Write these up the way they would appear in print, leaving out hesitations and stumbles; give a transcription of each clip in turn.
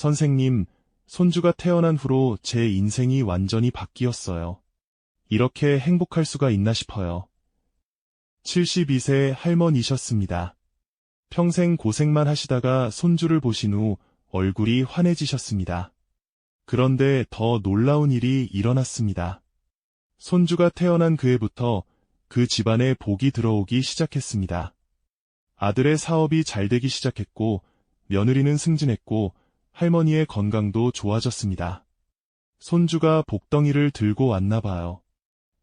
선생님, 손주가 태어난 후로 제 인생이 완전히 바뀌었어요. 이렇게 행복할 수가 있나 싶어요. 72세 할머니셨습니다. 평생 고생만 하시다가 손주를 보신 후 얼굴이 환해지셨습니다. 그런데 더 놀라운 일이 일어났습니다. 손주가 태어난 그 해부터 그 집안에 복이 들어오기 시작했습니다. 아들의 사업이 잘 되기 시작했고, 며느리는 승진했고, 할머니의 건강도 좋아졌습니다. 손주가 복덩이를 들고 왔나 봐요.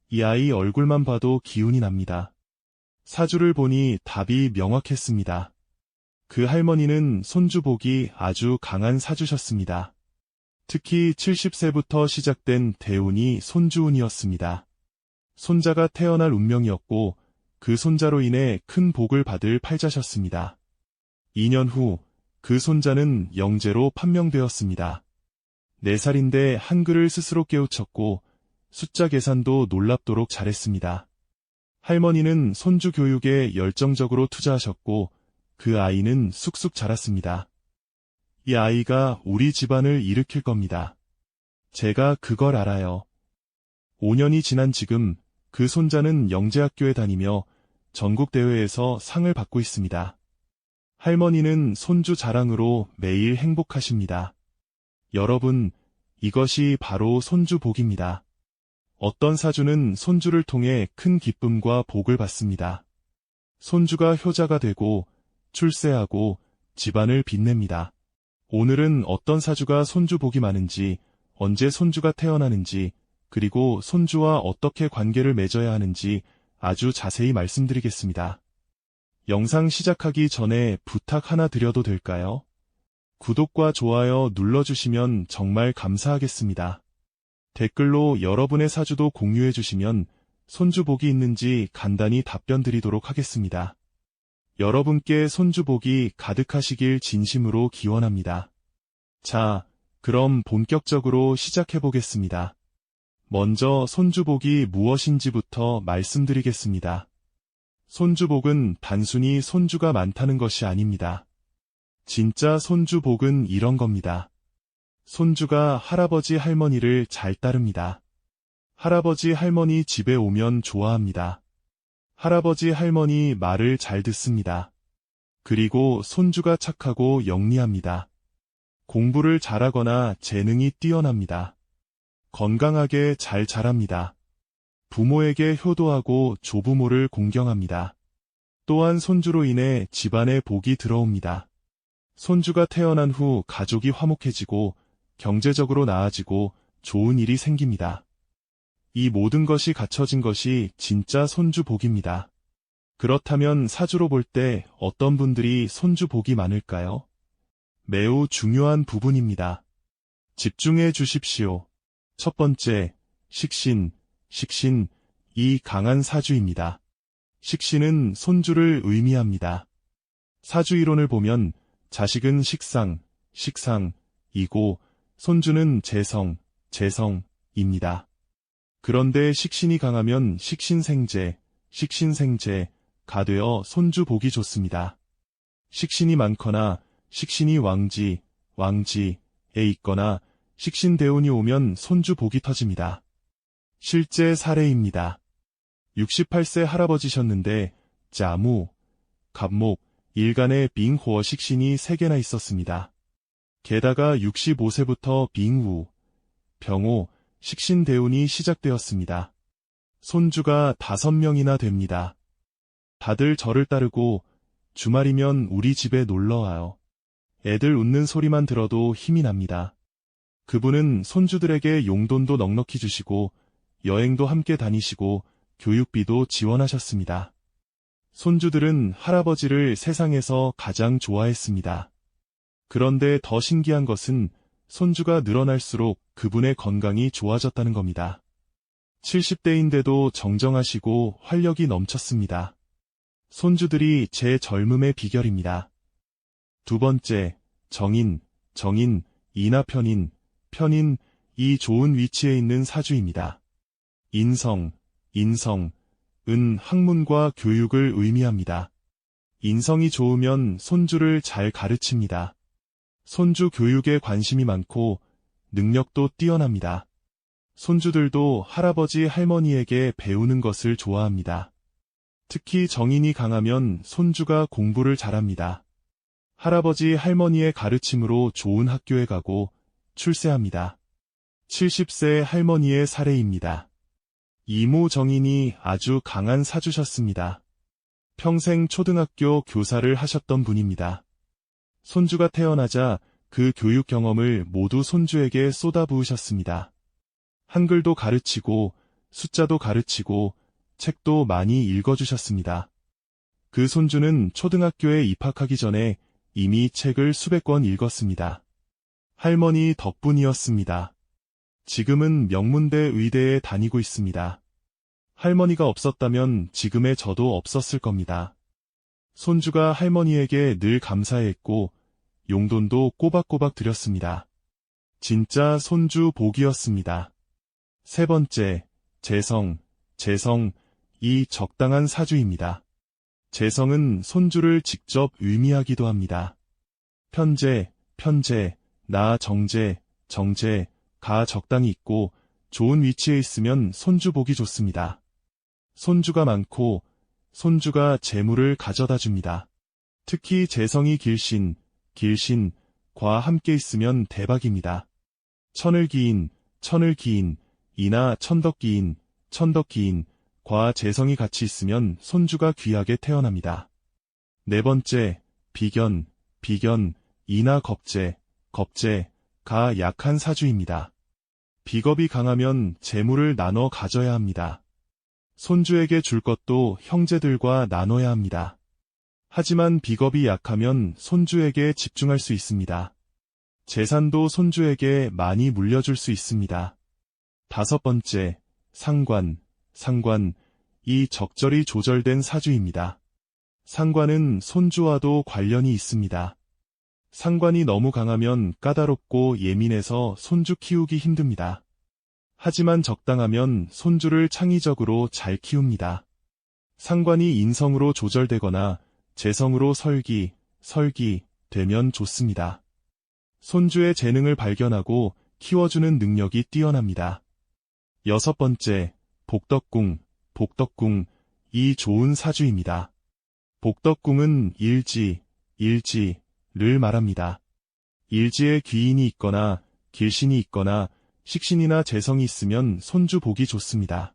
이 아이 얼굴만 봐도 기운이 납니다. 사주를 보니 답이 명확했습니다. 그 할머니는 손주 복이 아주 강한 사주셨습니다. 특히 70세부터 시작된 대운이 손주운이었습니다. 손자가 태어날 운명이었고 그 손자로 인해 큰 복을 받을 팔자셨습니다. 2년 후 그 손자는 영재로 판명되었습니다. 4살인데 한글을 스스로 깨우쳤고 숫자 계산도 놀랍도록 잘했습니다. 할머니는 손주 교육에 열정적으로 투자하셨고 그 아이는 쑥쑥 자랐습니다. 이 아이가 우리 집안을 일으킬 겁니다. 제가 그걸 알아요. 5년이 지난 지금 그 손자는 영재학교에 다니며 전국대회에서 상을 받고 있습니다. 할머니는 손주 자랑으로 매일 행복하십니다. 여러분, 이것이 바로 손주 복입니다. 어떤 사주는 손주를 통해 큰 기쁨과 복을 받습니다. 손주가 효자가 되고 출세하고 집안을 빛냅니다. 오늘은 어떤 사주가 손주 복이 많은지, 언제 손주가 태어나는지, 그리고 손주와 어떻게 관계를 맺어야 하는지 아주 자세히 말씀드리겠습니다. 영상 시작하기 전에 부탁 하나 드려도 될까요? 구독과 좋아요 눌러주시면 정말 감사하겠습니다. 댓글로 여러분의 사주도 공유해주시면 손주 복이 있는지 간단히 답변 드리도록 하겠습니다. 여러분께 손주 복이 가득하시길 진심으로 기원합니다. 자, 그럼 본격적으로 시작해보겠습니다. 먼저 손주복이 무엇인지부터 말씀드리겠습니다. 손주복은 단순히 손주가 많다는 것이 아닙니다. 진짜 손주복은 이런 겁니다. 손주가 할아버지 할머니를 잘 따릅니다. 할아버지 할머니 집에 오면 좋아합니다. 할아버지 할머니 말을 잘 듣습니다. 그리고 손주가 착하고 영리합니다. 공부를 잘하거나 재능이 뛰어납니다. 건강하게 잘 자랍니다. 부모에게 효도하고 조부모를 공경합니다. 또한 손주로 인해 집안에 복이 들어옵니다. 손주가 태어난 후 가족이 화목해지고 경제적으로 나아지고 좋은 일이 생깁니다. 이 모든 것이 갖춰진 것이 진짜 손주 복입니다. 그렇다면 사주로 볼 때 어떤 분들이 손주 복이 많을까요? 매우 중요한 부분입니다. 집중해 주십시오. 첫 번째, 식신. 식신, 이 강한 사주입니다. 식신은 손주를 의미합니다. 사주 이론을 보면 자식은 식상, 식상이고 손주는 재성, 재성입니다. 그런데 식신이 강하면 식신생재, 식신생재가 되어 손주 복이 좋습니다. 식신이 많거나 식신이 왕지, 왕지에 있거나 식신대운이 오면 손주 복이 터집니다. 실제 사례입니다. 68세 할아버지셨는데 자무, 갑목, 일간에 빙호 식신이 3개나 있었습니다. 게다가 65세부터 빙우, 병호, 식신대운이 시작되었습니다. 손주가 5명이나 됩니다. 다들 저를 따르고 주말이면 우리 집에 놀러와요. 애들 웃는 소리만 들어도 힘이 납니다. 그분은 손주들에게 용돈도 넉넉히 주시고 여행도 함께 다니시고 교육비도 지원하셨습니다. 손주들은 할아버지를 세상에서 가장 좋아했습니다. 그런데 더 신기한 것은 손주가 늘어날수록 그분의 건강이 좋아졌다는 겁니다. 70대인데도 정정하시고 활력이 넘쳤습니다. 손주들이 제 젊음의 비결입니다. 두 번째, 정인, 이나 편인, 이 좋은 위치에 있는 사주입니다. 인성, 은 학문과 교육을 의미합니다. 인성이 좋으면 손주를 잘 가르칩니다. 손주 교육에 관심이 많고 능력도 뛰어납니다. 손주들도 할아버지 할머니에게 배우는 것을 좋아합니다. 특히 정인이 강하면 손주가 공부를 잘합니다. 할아버지 할머니의 가르침으로 좋은 학교에 가고 출세합니다. 70세 할머니의 사례입니다. 이모 정인이 아주 강한 사주셨습니다. 평생 초등학교 교사를 하셨던 분입니다. 손주가 태어나자 그 교육 경험을 모두 손주에게 쏟아부으셨습니다. 한글도 가르치고 숫자도 가르치고 책도 많이 읽어주셨습니다. 그 손주는 초등학교에 입학하기 전에 이미 책을 수백 권 읽었습니다. 할머니 덕분이었습니다. 지금은 명문대 의대에 다니고 있습니다. 할머니가 없었다면 지금의 저도 없었을 겁니다. 손주가 할머니에게 늘 감사했고 용돈도 꼬박꼬박 드렸습니다. 진짜 손주 복이었습니다. 세 번째, 재성. 이 적당한 사주입니다. 재성은 손주를 직접 의미하기도 합니다. 편재, 나 정재, 가 적당히 있고 좋은 위치에 있으면 손주 복이 좋습니다. 손주가 많고 손주가 재물을 가져다 줍니다. 특히 재성이 길신과 함께 있으면 대박입니다. 천을기인, 이나 천덕기인과 재성이 같이 있으면 손주가 귀하게 태어납니다. 네 번째, 비견, 이나 겁재가 약한 사주입니다. 비겁이 강하면 재물을 나눠 가져야 합니다. 손주에게 줄 것도 형제들과 나눠야 합니다. 하지만 비겁이 약하면 손주에게 집중할 수 있습니다. 재산도 손주에게 많이 물려줄 수 있습니다. 다섯 번째, 상관. 이 적절히 조절된 사주입니다. 상관은 손주와도 관련이 있습니다. 상관이 너무 강하면 까다롭고 예민해서 손주 키우기 힘듭니다. 하지만 적당하면 손주를 창의적으로 잘 키웁니다. 상관이 인성으로 조절되거나 재성으로 설기되면 좋습니다. 손주의 재능을 발견하고 키워주는 능력이 뛰어납니다. 여섯 번째, 복덕궁. 이 좋은 사주입니다. 복덕궁은 일지를 말합니다. 일지에 귀인이 있거나 길신이 있거나 식신이나 재성이 있으면 손주 복이 좋습니다.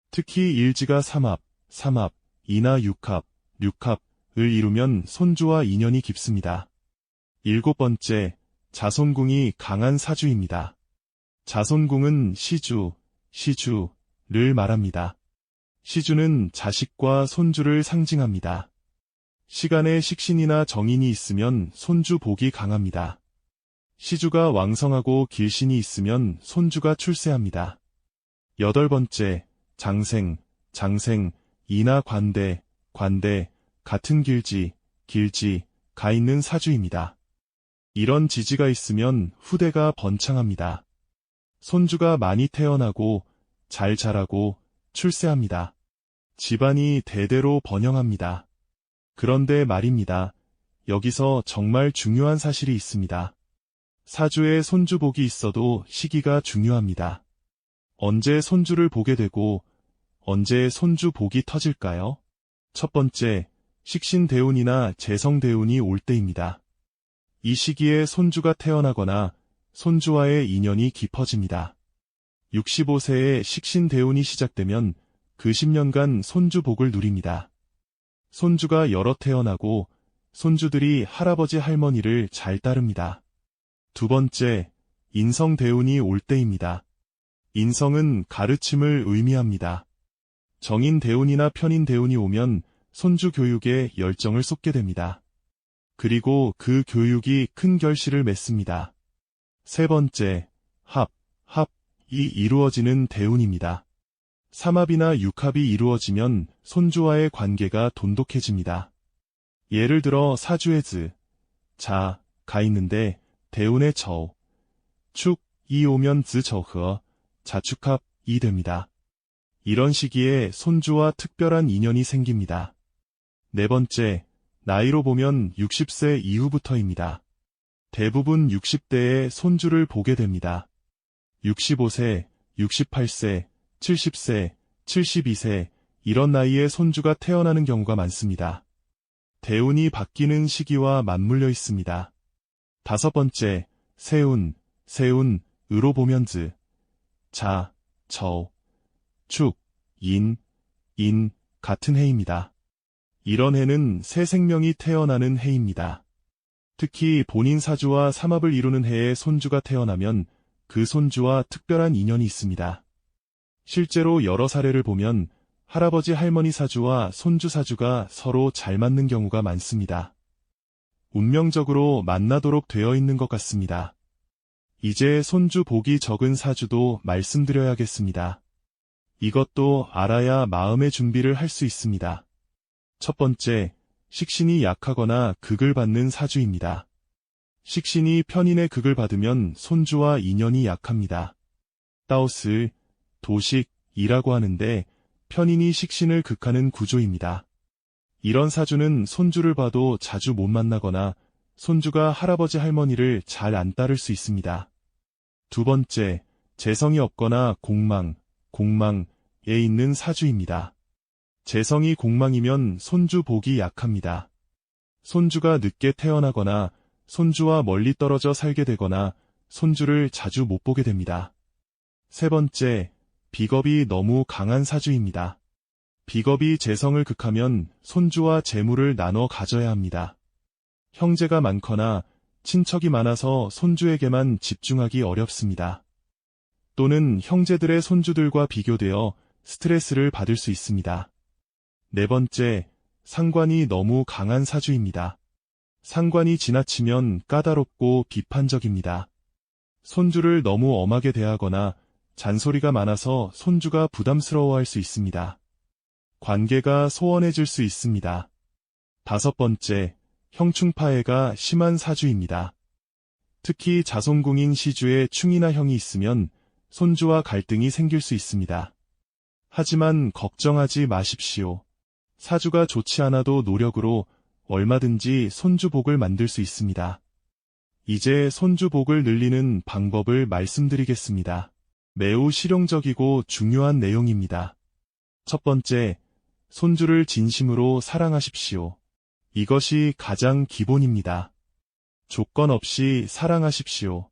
특히 일지가 삼합, 이나 육합을 이루면 손주와 인연이 깊습니다. 일곱 번째, 자손궁이 강한 사주입니다. 자손궁은 시주를 말합니다. 시주는 자식과 손주를 상징합니다. 시간에 식신이나 정인이 있으면 손주 복이 강합니다. 시주가 왕성하고 길신이 있으면 손주가 출세합니다. 여덟 번째, 장생, 이나 관대, 같은 길지가 있는 사주입니다. 이런 지지가 있으면 후대가 번창합니다. 손주가 많이 태어나고 잘 자라고 출세합니다. 집안이 대대로 번영합니다. 그런데 말입니다. 여기서 정말 중요한 사실이 있습니다. 사주에 손주 복이 있어도 시기가 중요합니다. 언제 손주를 보게 되고 언제 손주 복이 터질까요? 첫 번째, 식신대운이나 재성대운이 올 때입니다. 이 시기에 손주가 태어나거나 손주와의 인연이 깊어집니다. 65세에 식신대운이 시작되면 그 10년간 손주 복을 누립니다. 손주가 여러 태어나고 손주들이 할아버지 할머니를 잘 따릅니다. 두 번째, 인성대운이 올 때입니다. 인성은 가르침을 의미합니다. 정인대운이나 편인대운이 오면 손주 교육에 열정을 쏟게 됩니다. 그리고 그 교육이 큰 결실을 맺습니다. 세 번째, 합이 이루어지는 대운입니다. 삼합이나 육합이 이루어지면 손주와의 관계가 돈독해집니다. 예를 들어 사주에 자가 있는데 대운에 축이 오면 자축합이 됩니다. 이런 시기에 손주와 특별한 인연이 생깁니다. 네 번째, 나이로 보면 60세 이후부터입니다. 대부분 60대의 손주를 보게 됩니다. 65세, 68세, 70세, 72세, 이런 나이에 손주가 태어나는 경우가 많습니다. 대운이 바뀌는 시기와 맞물려 있습니다. 5번째, 세운, 으로 보면 즈, 자, 저, 축, 인 같은 해입니다. 이런 해는 새 생명이 태어나는 해입니다. 특히 본인 사주와 삼합을 이루는 해에 손주가 태어나면 그 손주와 특별한 인연이 있습니다. 실제로 여러 사례를 보면 할아버지 할머니 사주와 손주 사주가 서로 잘 맞는 경우가 많습니다. 운명적으로 만나도록 되어 있는 것 같습니다. 이제 손주 복이 적은 사주도 말씀드려야겠습니다. 이것도 알아야 마음의 준비를 할 수 있습니다. 첫 번째, 식신이 약하거나 극을 받는 사주입니다. 식신이 편인의 극을 받으면 손주와 인연이 약합니다. 따오스, 도식이라고 하는데 편인이 식신을 극하는 구조입니다. 이런 사주는 손주를 봐도 자주 못 만나거나 손주가 할아버지 할머니를 잘 안 따를 수 있습니다. 두 번째, 재성이 없거나 공망에 있는 사주입니다. 재성이 공망이면 손주 복이 약합니다. 손주가 늦게 태어나거나 손주와 멀리 떨어져 살게 되거나 손주를 자주 못 보게 됩니다. 세 번째, 비겁이 너무 강한 사주입니다. 비겁이 재성을 극하면 손주와 재물을 나눠 가져야 합니다. 형제가 많거나 친척이 많아서 손주에게만 집중하기 어렵습니다. 또는 형제들의 손주들과 비교되어 스트레스를 받을 수 있습니다. 네 번째, 상관이 너무 강한 사주입니다. 상관이 지나치면 까다롭고 비판적입니다. 손주를 너무 엄하게 대하거나 잔소리가 많아서 손주가 부담스러워할 수 있습니다. 관계가 소원해질 수 있습니다. 다섯 번째, 형충파해가 심한 사주입니다. 특히 자손궁인 시주에 충이나 형이 있으면 손주와 갈등이 생길 수 있습니다. 하지만 걱정하지 마십시오. 사주가 좋지 않아도 노력으로 얼마든지 손주 복을 만들 수 있습니다. 이제 손주 복을 늘리는 방법을 말씀드리겠습니다. 매우 실용적이고 중요한 내용입니다. 첫 번째, 손주를 진심으로 사랑하십시오. 이것이 가장 기본입니다. 조건 없이 사랑하십시오.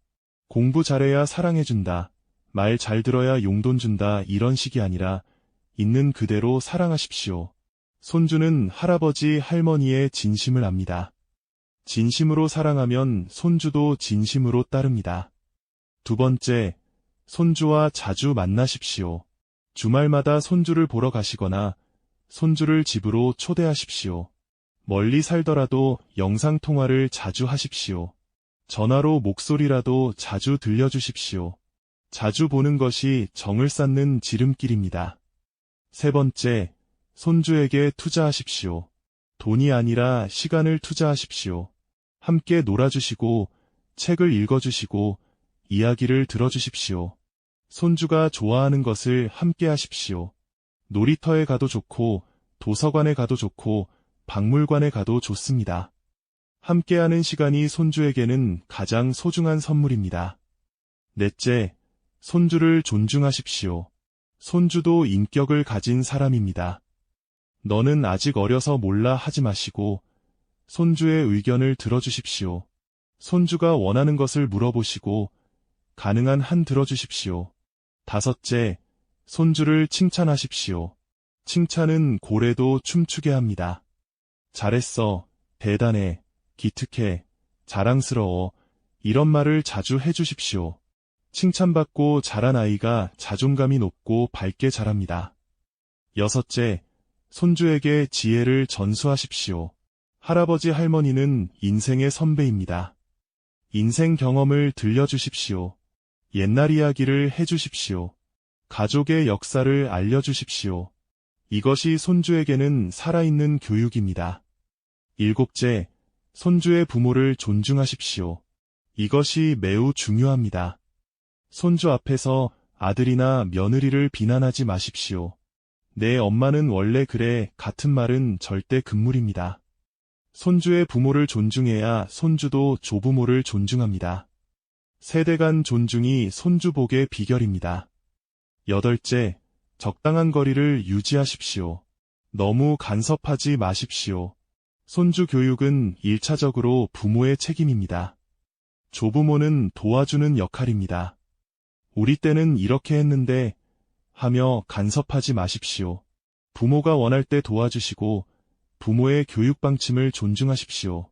공부 잘해야 사랑해준다, 말 잘 들어야 용돈 준다 이런 식이 아니라 있는 그대로 사랑하십시오. 손주는 할아버지 할머니의 진심을 압니다. 진심으로 사랑하면 손주도 진심으로 따릅니다. 두 번째, 손주와 자주 만나십시오. 주말마다 손주를 보러 가시거나 손주를 집으로 초대하십시오. 멀리 살더라도 영상통화를 자주 하십시오. 전화로 목소리라도 자주 들려주십시오. 자주 보는 것이 정을 쌓는 지름길입니다. 세 번째, 손주에게 투자하십시오. 돈이 아니라 시간을 투자하십시오. 함께 놀아주시고, 책을 읽어주시고, 이야기를 들어주십시오. 손주가 좋아하는 것을 함께 하십시오. 놀이터에 가도 좋고, 도서관에 가도 좋고, 박물관에 가도 좋습니다. 함께하는 시간이 손주에게는 가장 소중한 선물입니다. 넷째, 손주를 존중하십시오. 손주도 인격을 가진 사람입니다. 너는 아직 어려서 몰라 하지 마시고 손주의 의견을 들어주십시오. 손주가 원하는 것을 물어보시고 가능한 한 들어주십시오. 다섯째, 손주를 칭찬하십시오. 칭찬은 고래도 춤추게 합니다. 잘했어, 대단해, 기특해, 자랑스러워 이런 말을 자주 해주십시오. 칭찬받고 자란 아이가 자존감이 높고 밝게 자랍니다. 여섯째, 손주에게 지혜를 전수하십시오. 할아버지 할머니는 인생의 선배입니다. 인생 경험을 들려주십시오. 옛날 이야기를 해주십시오. 가족의 역사를 알려주십시오. 이것이 손주에게는 살아있는 교육입니다. 일곱째, 손주의 부모를 존중하십시오. 이것이 매우 중요합니다. 손주 앞에서 아들이나 며느리를 비난하지 마십시오. 내 엄마는 원래 그래 같은 말은 절대 금물입니다. 손주의 부모를 존중해야 손주도 조부모를 존중합니다. 세대 간 존중이 손주 복의 비결입니다. 여덟째, 적당한 거리를 유지하십시오. 너무 간섭하지 마십시오. 손주 교육은 1차적으로 부모의 책임입니다. 조부모는 도와주는 역할입니다. 우리 때는 이렇게 했는데 하며 간섭하지 마십시오. 부모가 원할 때 도와주시고 부모의 교육 방침을 존중하십시오.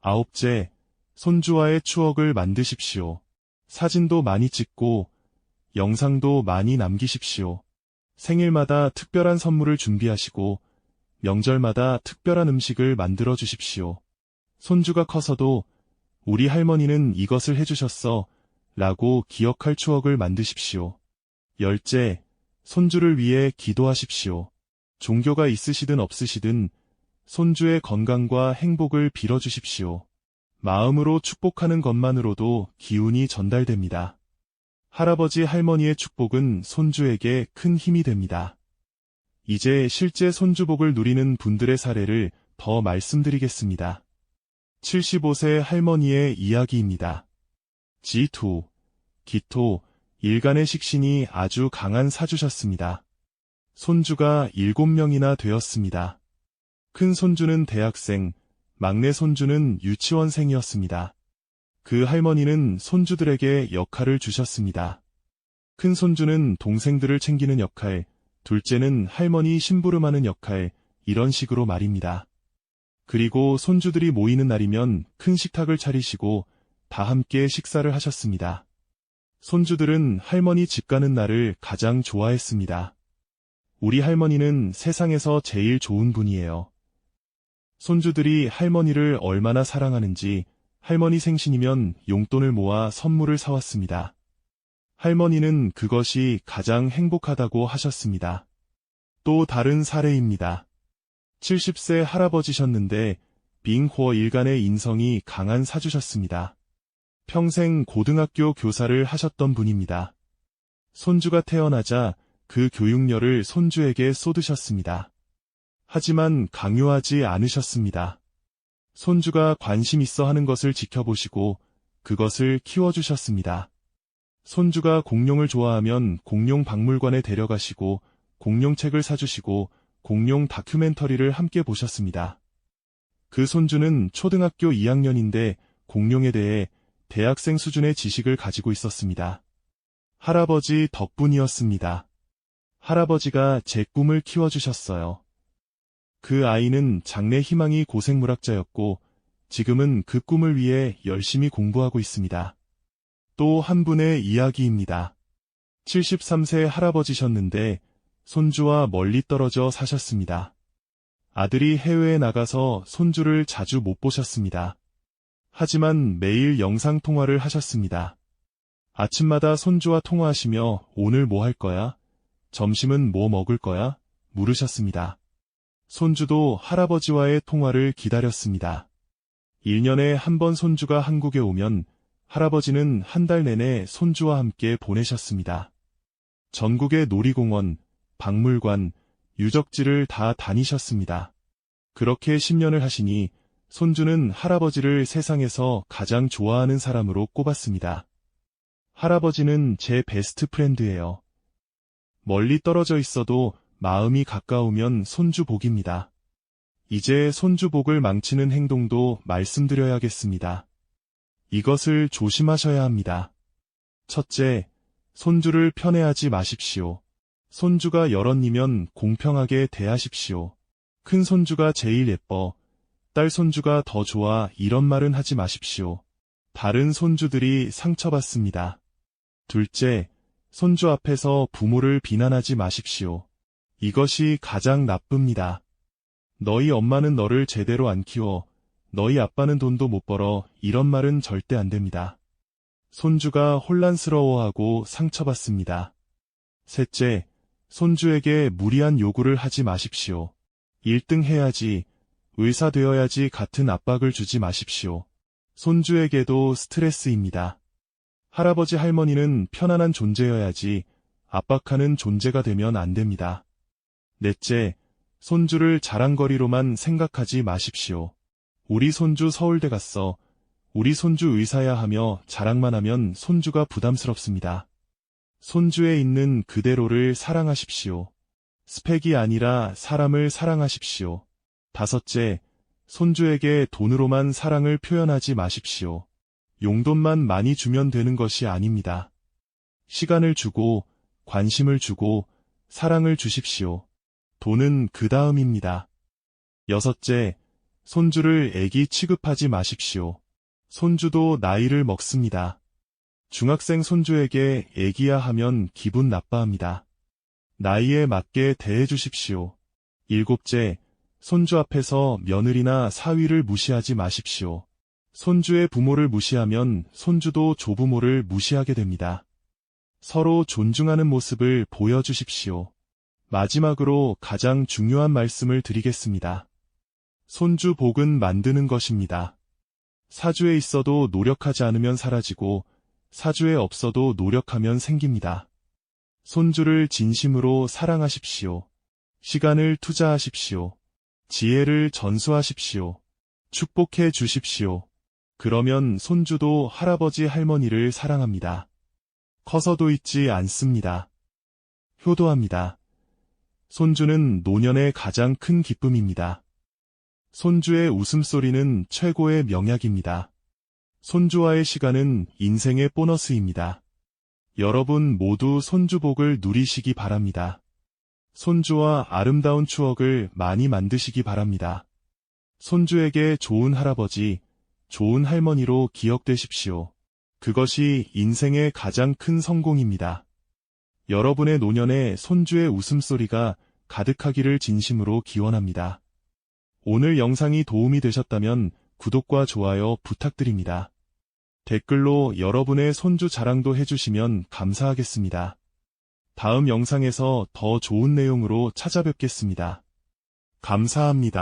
아홉째, 손주와의 추억을 만드십시오. 사진도 많이 찍고 영상도 많이 남기십시오. 생일마다 특별한 선물을 준비하시고 명절마다 특별한 음식을 만들어 주십시오. 손주가 커서도 우리 할머니는 이것을 해주셨어 라고 기억할 추억을 만드십시오. 열째, 손주를 위해 기도하십시오. 종교가 있으시든 없으시든 손주의 건강과 행복을 빌어주십시오. 마음으로 축복하는 것만으로도 기운이 전달됩니다. 할아버지 할머니의 축복은 손주에게 큰 힘이 됩니다. 이제 실제 손주복을 누리는 분들의 사례를 더 말씀드리겠습니다. 75세 할머니의 이야기입니다. 지토, 기토, 일간의 식신이 아주 강한 사주셨습니다. 손주가 7명이나 되었습니다. 큰 손주는 대학생, 막내 손주는 유치원생이었습니다. 그 할머니는 손주들에게 역할을 주셨습니다. 큰 손주는 동생들을 챙기는 역할, 둘째는 할머니 심부름하는 역할, 이런 식으로 말입니다. 그리고 손주들이 모이는 날이면 큰 식탁을 차리시고 다 함께 식사를 하셨습니다. 손주들은 할머니 집 가는 날을 가장 좋아했습니다. 우리 할머니는 세상에서 제일 좋은 분이에요. 손주들이 할머니를 얼마나 사랑하는지 할머니 생신이면 용돈을 모아 선물을 사왔습니다. 할머니는 그것이 가장 행복하다고 하셨습니다. 또 다른 사례입니다. 70세 할아버지셨는데 빙호 일간의 인성이 강한 사주셨습니다. 평생 고등학교 교사를 하셨던 분입니다. 손주가 태어나자 그 교육열을 손주에게 쏟으셨습니다. 하지만 강요하지 않으셨습니다. 손주가 관심 있어 하는 것을 지켜보시고 그것을 키워주셨습니다. 손주가 공룡을 좋아하면 공룡 박물관에 데려가시고 공룡책을 사주시고 공룡 다큐멘터리를 함께 보셨습니다. 그 손주는 초등학교 2학년인데 공룡에 대해 대학생 수준의 지식을 가지고 있었습니다. 할아버지 덕분이었습니다. 할아버지가 제 꿈을 키워주셨어요. 그 아이는 장래 희망이 고생물학자였고 지금은 그 꿈을 위해 열심히 공부하고 있습니다. 또 한 분의 이야기입니다. 73세 할아버지셨는데 손주와 멀리 떨어져 사셨습니다. 아들이 해외에 나가서 손주를 자주 못 보셨습니다. 하지만 매일 영상통화를 하셨습니다. 아침마다 손주와 통화하시며 오늘 뭐 할 거야? 점심은 뭐 먹을 거야? 물으셨습니다. 손주도 할아버지와의 통화를 기다렸습니다. 1년에 한 번 손주가 한국에 오면 할아버지는 한 달 내내 손주와 함께 보내셨습니다. 전국의 놀이공원, 박물관, 유적지를 다 다니셨습니다. 그렇게 10년을 하시니 손주는 할아버지를 세상에서 가장 좋아하는 사람으로 꼽았습니다. 할아버지는 제 베스트 프렌드예요. 멀리 떨어져 있어도 마음이 가까우면 손주 복입니다. 이제 손주 복을 망치는 행동도 말씀드려야겠습니다. 이것을 조심하셔야 합니다. 첫째, 손주를 편애하지 마십시오. 손주가 여럿이면 공평하게 대하십시오. 큰 손주가 제일 예뻐, 딸 손주가 더 좋아 이런 말은 하지 마십시오. 다른 손주들이 상처받습니다. 둘째, 손주 앞에서 부모를 비난하지 마십시오. 이것이 가장 나쁩니다. 너희 엄마는 너를 제대로 안 키워, 너희 아빠는 돈도 못 벌어 이런 말은 절대 안 됩니다. 손주가 혼란스러워하고 상처받습니다. 셋째, 손주에게 무리한 요구를 하지 마십시오. 1등 해야지, 의사 되어야지 같은 압박을 주지 마십시오. 손주에게도 스트레스입니다. 할아버지 할머니는 편안한 존재여야지 압박하는 존재가 되면 안 됩니다. 넷째, 손주를 자랑거리로만 생각하지 마십시오. 우리 손주 서울대 갔어. 우리 손주 의사야 하며 자랑만 하면 손주가 부담스럽습니다. 손주에 있는 그대로를 사랑하십시오. 스펙이 아니라 사람을 사랑하십시오. 다섯째, 손주에게 돈으로만 사랑을 표현하지 마십시오. 용돈만 많이 주면 되는 것이 아닙니다. 시간을 주고, 관심을 주고, 사랑을 주십시오. 돈은 그 다음입니다. 여섯째, 손주를 애기 취급하지 마십시오. 손주도 나이를 먹습니다. 중학생 손주에게 애기야 하면 기분 나빠합니다. 나이에 맞게 대해주십시오. 일곱째, 손주 앞에서 며느리나 사위를 무시하지 마십시오. 손주의 부모를 무시하면 손주도 조부모를 무시하게 됩니다. 서로 존중하는 모습을 보여주십시오. 마지막으로 가장 중요한 말씀을 드리겠습니다. 손주 복은 만드는 것입니다. 사주에 있어도 노력하지 않으면 사라지고 사주에 없어도 노력하면 생깁니다. 손주를 진심으로 사랑하십시오. 시간을 투자하십시오. 지혜를 전수하십시오. 축복해 주십시오. 그러면 손주도 할아버지 할머니를 사랑합니다. 커서도 잊지 않습니다. 효도합니다. 손주는 노년의 가장 큰 기쁨입니다. 손주의 웃음소리는 최고의 명약입니다. 손주와의 시간은 인생의 보너스입니다. 여러분 모두 손주 복을 누리시기 바랍니다. 손주와 아름다운 추억을 많이 만드시기 바랍니다. 손주에게 좋은 할아버지, 좋은 할머니로 기억되십시오. 그것이 인생의 가장 큰 성공입니다. 여러분의 노년에 손주의 웃음소리가 가득하기를 진심으로 기원합니다. 오늘 영상이 도움이 되셨다면 구독과 좋아요 부탁드립니다. 댓글로 여러분의 손주 자랑도 해주시면 감사하겠습니다. 다음 영상에서 더 좋은 내용으로 찾아뵙겠습니다. 감사합니다.